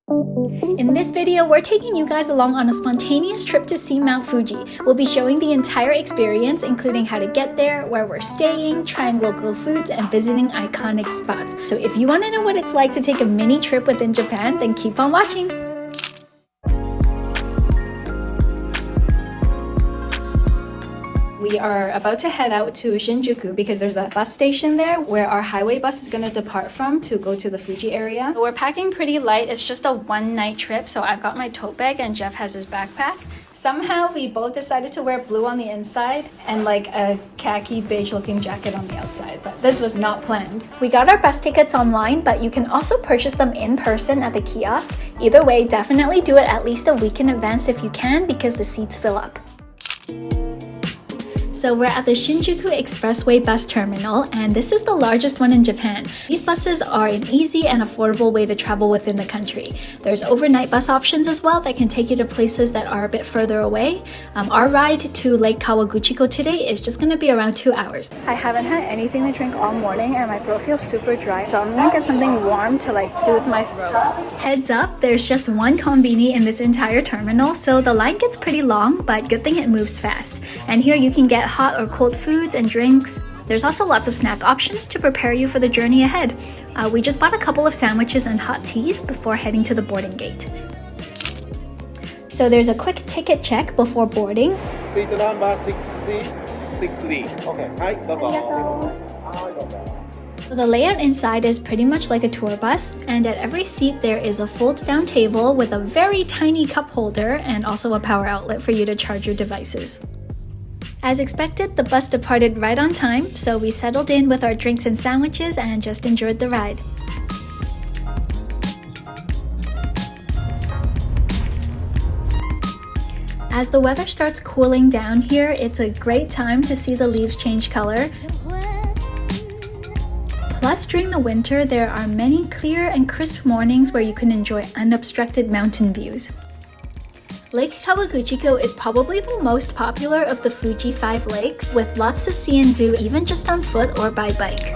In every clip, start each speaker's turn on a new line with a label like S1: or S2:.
S1: In this video, we're taking you guys along on a spontaneous trip to see Mount Fuji. We'll be showing the entire experience, including how to get there, where we're staying, trying local foods, and visiting iconic spots. So if you want to know what it's like to take a mini trip within Japan, then keep on watching! We are about to head out to Shinjuku because there's a bus station there where our highway bus is going to depart from to go to the Fuji area. We're packing pretty light. It's just a one-night trip, so I've got my tote bag and Jeff has his backpack. Somehow we both decided to wear blue on the inside and like a khaki beige looking jacket on the outside, but this was not planned. We got our bus tickets online, but you can also purchase them in person at the kiosk. Either way, definitely do it at least a week in advance if you can because the seats fill up. So we're at the Shinjuku Expressway bus terminal, and this is the largest one in Japan. These buses are an easy and affordable way to travel within the country. There's overnight bus options as well that can take you to places that are a bit further away. Our ride to Lake Kawaguchiko today is just going to be around 2 hours. I haven't had anything to drink all morning and my throat feels super dry, so I'm going to get something warm to like soothe my throat. Heads up, there's just one konbini in this entire terminal, so the line gets pretty long, but good thing it moves fast. And here you can get hot or cold foods and drinks. There's also lots of snack options to prepare you for the journey ahead. We just bought a couple of sandwiches and hot teas before heading to the boarding gate. So there's a quick ticket check before boarding.
S2: Seat number 6C6D. Okay.
S1: The layout inside is pretty much like a tour bus, and at every seat there is a fold-down table with a very tiny cup holder and also a power outlet for you to charge your devices. As expected, the bus departed right on time, so we settled in with our drinks and sandwiches and just enjoyed the ride. As the weather starts cooling down here, it's a great time to see the leaves change color. Plus, during the winter, there are many clear and crisp mornings where you can enjoy unobstructed mountain views. Lake Kawaguchiko is probably the most popular of the Fuji 5 lakes, with lots to see and do even just on foot or by bike.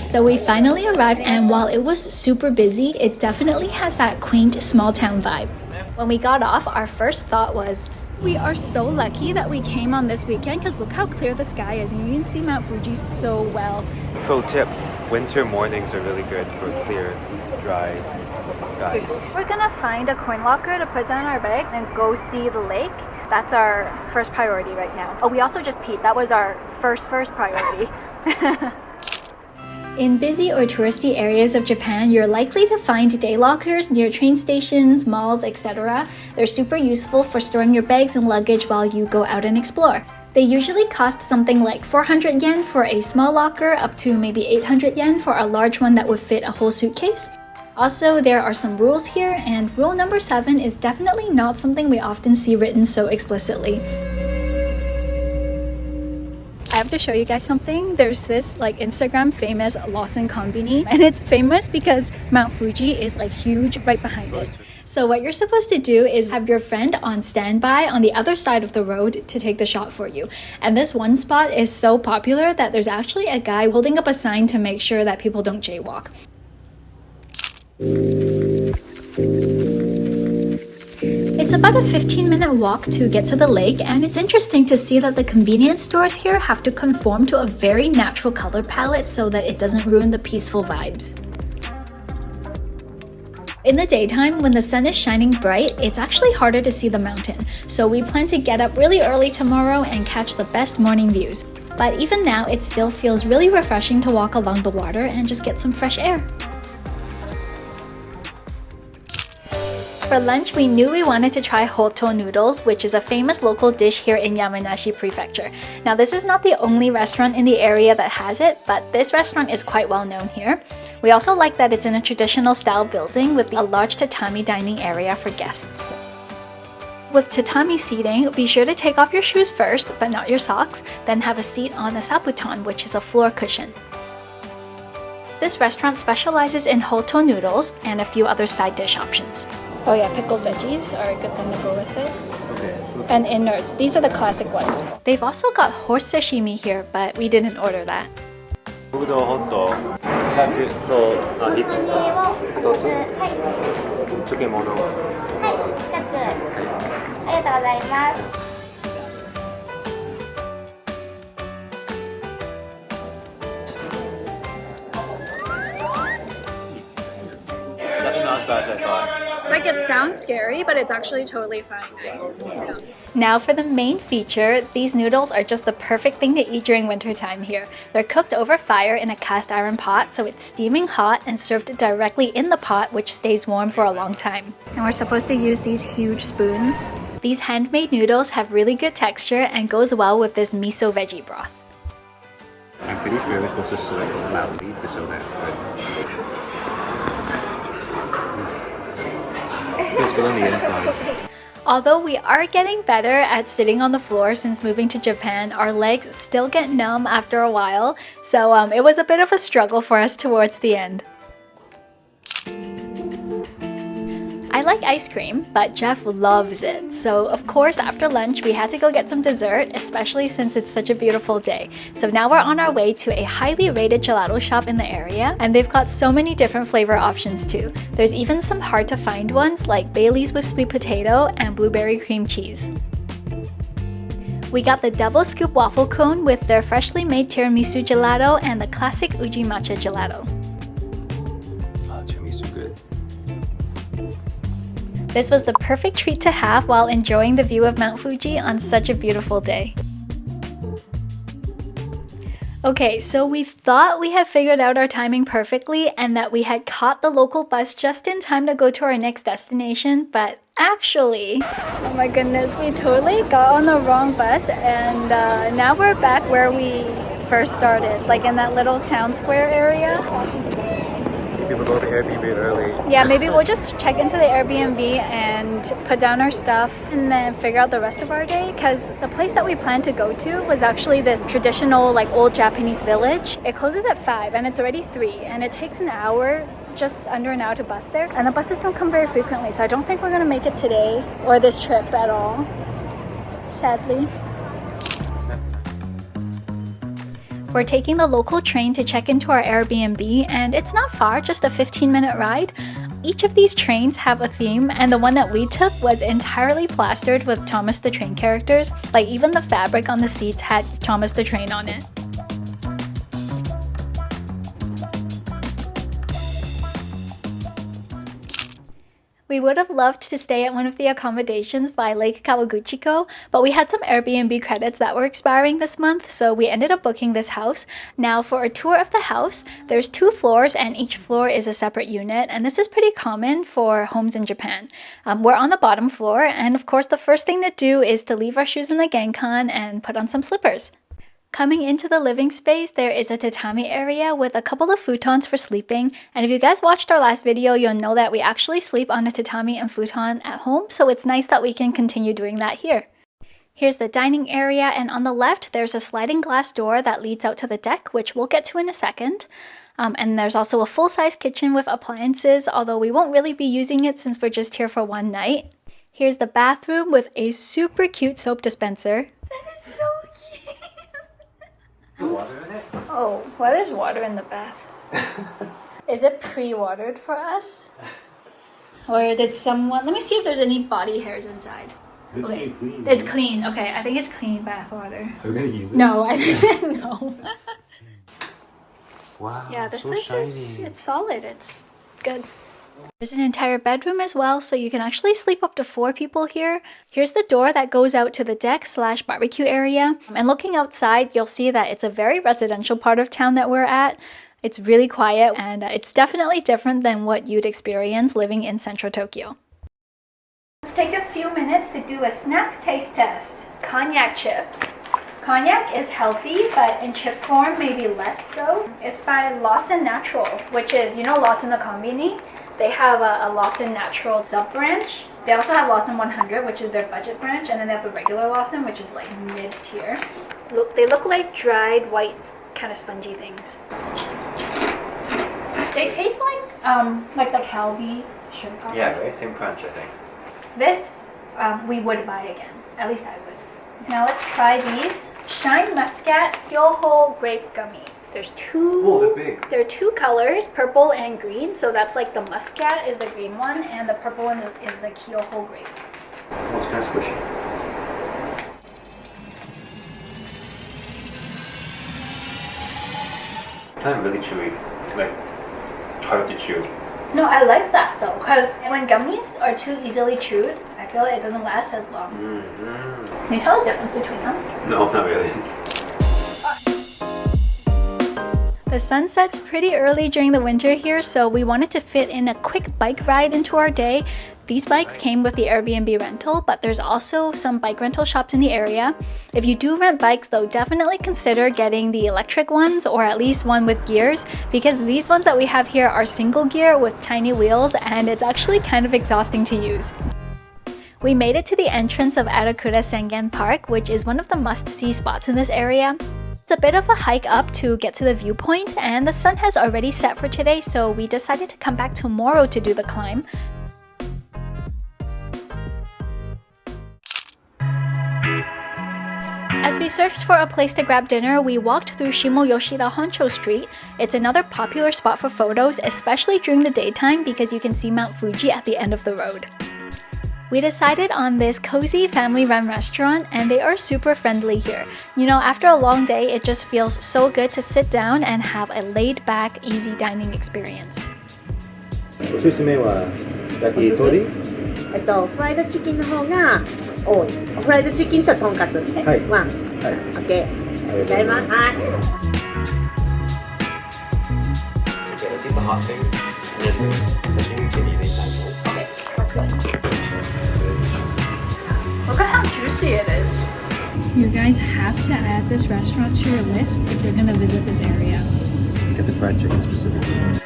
S1: So we finally arrived, and while it was super busy, it definitely has that quaint small town vibe. When we got off, our first thought was, we are so lucky that we came on this weekend because look how clear the sky is and you can see Mount Fuji so well.
S3: Pro tip, winter mornings are really good for clear, dry skies.
S1: We're gonna find a coin locker to put down our bags and go see the lake. That's our first priority right now. Oh, we also just peed. That was our first priority. In busy or touristy areas of Japan, you're likely to find day lockers near train stations, malls, etc. They're super useful for storing your bags and luggage while you go out and explore. They usually cost something like 400 yen for a small locker, up to maybe 800 yen for a large one that would fit a whole suitcase. Also, there are some rules here, and rule number 7 is definitely not something we often see written so explicitly. I have to show you guys something. There's this like Instagram famous Lawson Konbini, and it's famous because Mount Fuji is like huge right behind it. So what you're supposed to do is have your friend on standby on the other side of the road to take the shot for you. And this one spot is so popular that there's actually a guy holding up a sign to make sure that people don't jaywalk. It's about a 15-minute walk to get to the lake, and it's interesting to see that the convenience stores here have to conform to a very natural color palette so that it doesn't ruin the peaceful vibes. In the daytime, when the sun is shining bright, it's actually harder to see the mountain, so we plan to get up really early tomorrow and catch the best morning views. But even now, it still feels really refreshing to walk along the water and just get some fresh air. For lunch, we knew we wanted to try hoto noodles, which is a famous local dish here in Yamanashi Prefecture. Now, this is not the only restaurant in the area that has it, but this restaurant is quite well known here. We also like that it's in a traditional style building with a large tatami dining area for guests. With tatami seating, be sure to take off your shoes first, but not your socks, then have a seat on a sabuton, which is a floor cushion. This restaurant specializes in hoto noodles and a few other side dish options. Oh yeah, pickled veggies are a good thing to go with it. Okay. And innards, these are the classic ones. They've also got horse sashimi here, but we didn't order that.
S3: 2と、あ、1つ。漬物。
S4: はい、2つ。ありがとうございます。
S1: Like it sounds scary, but it's actually totally fine, right? Yeah. Now for the main feature, these noodles are just the perfect thing to eat during winter time here. They're cooked over fire in a cast iron pot, so it's steaming hot and served directly in the pot, which stays warm for a long time. And we're supposed to use these huge spoons. These handmade noodles have really good texture and goes well with this miso veggie broth.
S3: I'm pretty sure we're supposed to sweat loudly to show that it's good. Feels good on the inside.
S1: Although we are getting better at sitting on the floor since moving to Japan, our legs still get numb after a while, so it was a bit of a struggle for us towards the end. I like ice cream, but Jeff loves it. So of course after lunch we had to go get some dessert, especially since it's such a beautiful day. So now we're on our way to a highly rated gelato shop in the area, and they've got so many different flavor options too. There's even some hard to find ones like Bailey's with sweet potato and blueberry cream cheese. We got the double scoop waffle cone with their freshly made tiramisu gelato and the classic uji matcha gelato. This was the perfect treat to have while enjoying the view of Mount Fuji on such a beautiful day. Okay, so we thought we had figured out our timing perfectly and that we had caught the local bus just in time to go to our next destination, but actually, oh my goodness, we totally got on the wrong bus, and now we're back where we first started, like in that little town square area.
S3: Maybe we'll go to Airbnb early.
S1: Yeah, maybe we'll just check into the Airbnb and put down our stuff and then figure out the rest of our day, because the place that we planned to go to was actually this traditional like old Japanese village. It closes at 5 and it's already 3 and it takes an hour, just under an hour to bus there, and the buses don't come very frequently, so I don't think we're gonna make it today or this trip at all, sadly. We're taking the local train to check into our Airbnb, and it's not far, just a 15-minute ride. Each of these trains have a theme, and the one that we took was entirely plastered with Thomas the Train characters. Like even the fabric on the seats had Thomas the Train on it. We would have loved to stay at one of the accommodations by Lake Kawaguchiko, but we had some Airbnb credits that were expiring this month, so we ended up booking this house. Now for a tour of the house, there's 2 floors and each floor is a separate unit, and this is pretty common for homes in Japan. We're on the bottom floor, and of course the first thing to do is to leave our shoes in the genkan and put on some slippers. Coming into the living space, there is a tatami area with a couple of futons for sleeping, and if you guys watched our last video, you'll know that we actually sleep on a tatami and futon at home, so it's nice that we can continue doing that here. Here's the dining area, and on the left, there's a sliding glass door that leads out to the deck, which we'll get to in a second. And there's also a full-size kitchen with appliances, although we won't really be using it since we're just here for one night. Here's the bathroom with a super cute soap dispenser. That is so cute!
S3: Water in it?
S1: Oh, why there's water in the bath? Is it pre-watered for us? Or did someone... Let me see if there's any body hairs inside.
S3: It's
S1: Okay.
S3: clean.
S1: It's clean. Okay, I think it's clean bath water.
S3: Are we gonna use it?
S1: No, no.
S3: Wow.
S1: Yeah, this
S3: so
S1: place
S3: shiny.
S1: it's solid. It's good. There's an entire bedroom as well, so you can actually sleep up to 4 people here. Here's the door that goes out to the deck/barbecue area. And looking outside, you'll see that it's a very residential part of town that we're at. It's really quiet, and it's definitely different than what you'd experience living in central Tokyo. Let's take a few minutes to do a snack taste test. Cognac chips. Cognac is healthy, but in chip form, maybe less so. It's by Lawson Natural, which is, you know, Lawson the Konbini? They have a Lawson Natural sub-branch. They also have Lawson 100, which is their budget branch, and then they have the regular Lawson, which is like mid-tier. They look like dried white, kind of spongy things. They taste like the Calbee shrimp popper.
S3: Yeah, right? Same crunch, I think.
S1: This we would buy again. At least I would. Now let's try these. Shine Muscat Yoho Grape Gummy. There's two.
S3: Oh, they're big.
S1: There are two colors, purple and green. So that's like the muscat is the green one, and the purple one is the Kyoho grape.
S3: Oh, it's kind of squishy. Kind of really chewy, like hard to chew.
S1: No, I like that though, because when gummies are too easily chewed, I feel like it doesn't last as long. Can you tell the difference between them?
S3: No, not really.
S1: The sun sets pretty early during the winter here, so we wanted to fit in a quick bike ride into our day. These bikes came with the Airbnb rental, but there's also some bike rental shops in the area. If you do rent bikes though, definitely consider getting the electric ones or at least one with gears, because these ones that we have here are single gear with tiny wheels and it's actually kind of exhausting to use. We made it to the entrance of Arakura Sengen Park, which is one of the must-see spots in this area. It's a bit of a hike up to get to the viewpoint, and the sun has already set for today, so we decided to come back tomorrow to do the climb. As we searched for a place to grab dinner, we walked through Shimoyoshida Honcho Street. It's another popular spot for photos, especially during the daytime because you can see Mount Fuji at the end of the road. We decided on this cozy family-run restaurant, and they are super friendly here. You know, after a long day, it just feels so good to sit down and have a laid-back, easy dining experience.
S3: おすすめは焼き鳥？
S5: フライドチキンの方が多い。フライドチキンととんかつ。はい。ワン。はい。オッケー。ありがとうございます。はい。
S3: Okay, let's eat the hot thing. And then sashimi can eat anytime.
S1: Okay, that's good. Look at how juicy it is. You guys have to add this restaurant to your list if you're gonna visit this area.
S3: Get the fried chicken specifically.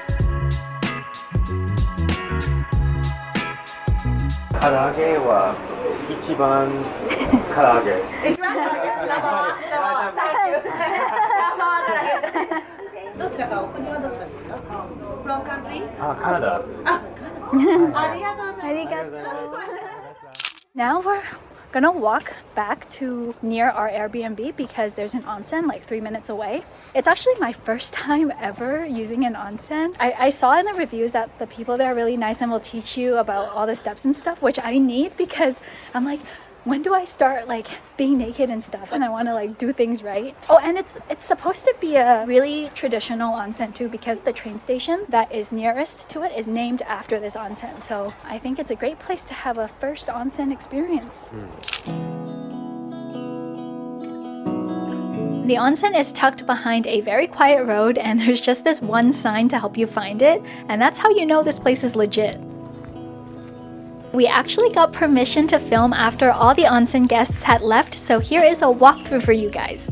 S3: 唐揚げは一番唐揚げ。
S5: どちらからお国はどちらですか？ From country?
S3: あ、カナダ。
S5: ありがとうございます。
S1: Now we're gonna walk back to near our Airbnb because there's an onsen like 3 minutes away. It's actually my first time ever using an onsen. I saw in the reviews that the people there are really nice and will teach you about all the steps and stuff, which I need because I'm like, when do I start like being naked and stuff, and I want to like do things right. Oh, and it's supposed to be a really traditional onsen too, because the train station that is nearest to it is named after this onsen. So I think it's a great place to have a first onsen experience. The onsen is tucked behind a very quiet road, and there's just this one sign to help you find it, and that's how you know this place is legit. We actually got permission to film after all the onsen guests had left, so here is a walkthrough for you guys.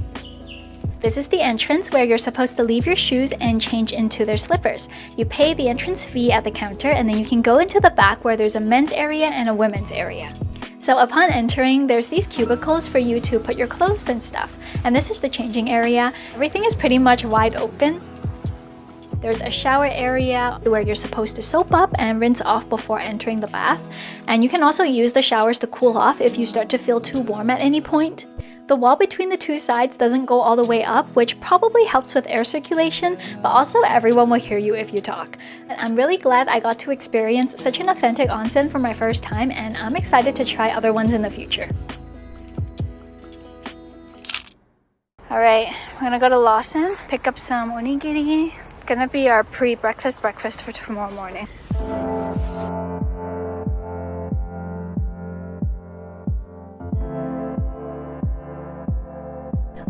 S1: This is the entrance where you're supposed to leave your shoes and change into their slippers. You pay the entrance fee at the counter, and then you can go into the back where there's a men's area and a women's area. So upon entering, there's these cubicles for you to put your clothes and stuff. And this is the changing area. Everything is pretty much wide open. There's a shower area where you're supposed to soap up and rinse off before entering the bath. And you can also use the showers to cool off if you start to feel too warm at any point. The wall between the two sides doesn't go all the way up, which probably helps with air circulation, but also everyone will hear you if you talk. And I'm really glad I got to experience such an authentic onsen for my first time, and I'm excited to try other ones in the future. Alright, we're gonna go to Lawson, pick up some onigiri. It's gonna be our pre-breakfast breakfast for tomorrow morning.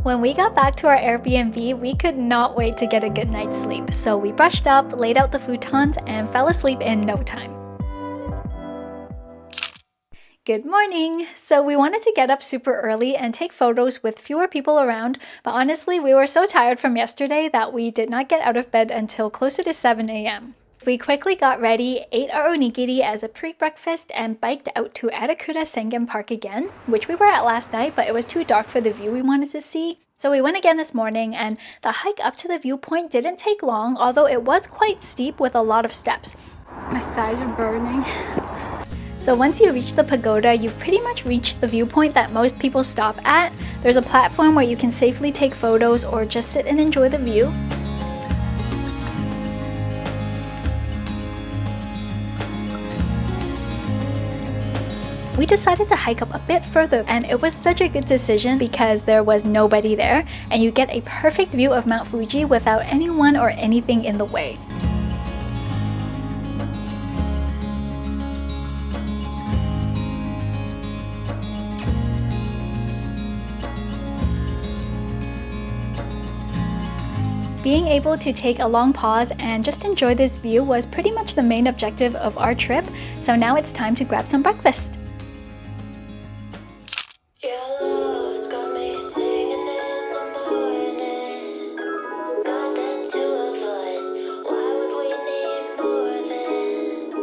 S1: When we got back to our Airbnb, we could not wait to get a good night's sleep. So we brushed up, laid out the futons, and fell asleep in no time. Good morning! So we wanted to get up super early and take photos with fewer people around, but honestly, we were so tired from yesterday that we did not get out of bed until closer to 7 a.m. We quickly got ready, ate our onigiri as a pre-breakfast, and biked out to Arakura Sengen Park again, which we were at last night, but it was too dark for the view we wanted to see. So we went again this morning, and the hike up to the viewpoint didn't take long, although it was quite steep with a lot of steps. My thighs are burning. So once you reach the pagoda, you've pretty much reached the viewpoint that most people stop at. There's a platform where you can safely take photos or just sit and enjoy the view. we decided to hike up a bit further, and it was such a good decision because there was nobody there and you get a perfect view of Mount Fuji without anyone or anything in the way. Being able to take a long pause and just enjoy this view was pretty much the main objective of our trip, so now it's time to grab some breakfast.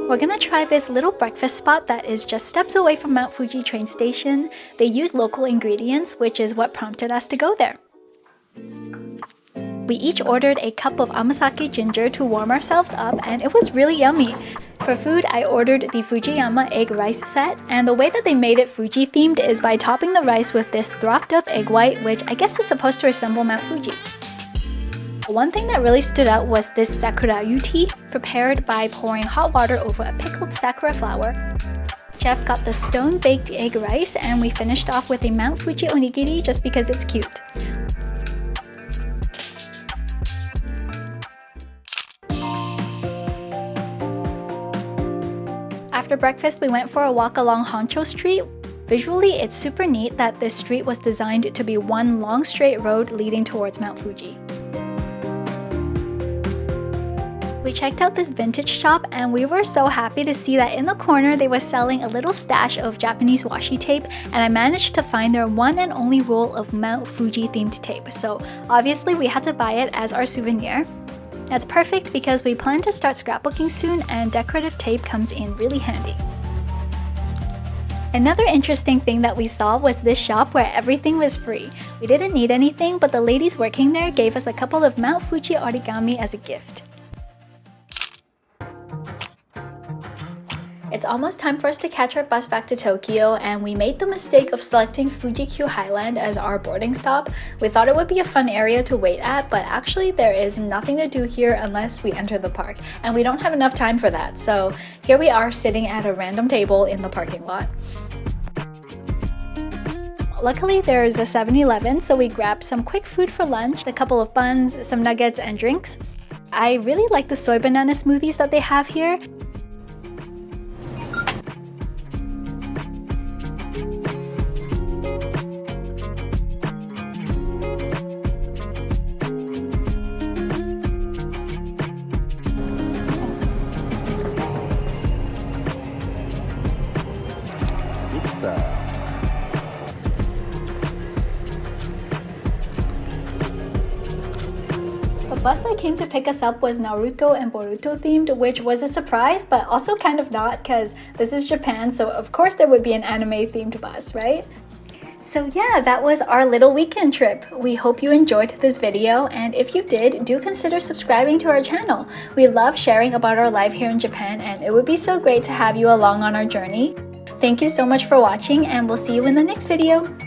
S1: We're gonna try this little breakfast spot that is just steps away from Mount Fuji train station. They use local ingredients, which is what prompted us to go there. We each ordered a cup of amasake ginger to warm ourselves up, and it was really yummy. For food, I ordered the Fujiyama egg rice set, and the way that they made it Fuji themed is by topping the rice with this throcked up egg white, which I guess is supposed to resemble Mount Fuji. One thing that really stood out was this sakurayu tea, prepared by pouring hot water over a pickled sakura flower. Jeff got the stone-baked egg rice, and we finished off with a Mount Fuji onigiri just because it's cute. After breakfast, we went for a walk along Honcho Street. Visually, it's super neat that this street was designed to be one long straight road leading towards Mount Fuji. We checked out this vintage shop, and we were so happy to see that in the corner they were selling a little stash of Japanese washi tape, and I managed to find their one and only roll of Mount Fuji themed tape, so obviously we had to buy it as our souvenir. That's perfect because we plan to start scrapbooking soon, and decorative tape comes in really handy. Another interesting thing that we saw was this shop where everything was free. We didn't need anything, but the ladies working there gave us a couple of Mount Fuji origami as a gift. It's almost time for us to catch our bus back to Tokyo, and we made the mistake of selecting Fuji-Q Highland as our boarding stop. We thought it would be a fun area to wait at, but actually there is nothing to do here unless we enter the park, and we don't have enough time for that, so here we are sitting at a random table in the parking lot. Luckily, there's a 7-Eleven, so we grabbed some quick food for lunch, a couple of buns, some nuggets, and drinks. I really like the soy banana smoothies that they have here. The bus that came to pick us up was Naruto and Boruto themed, which was a surprise, but also kind of not, because this is Japan, so of course there would be an anime themed bus, right? So yeah, that was our little weekend trip. We hope you enjoyed this video, and if you did, do consider subscribing to our channel. We love sharing about our life here in Japan, and it would be so great to have you along on our journey. Thank you so much for watching, and we'll see you in the next video.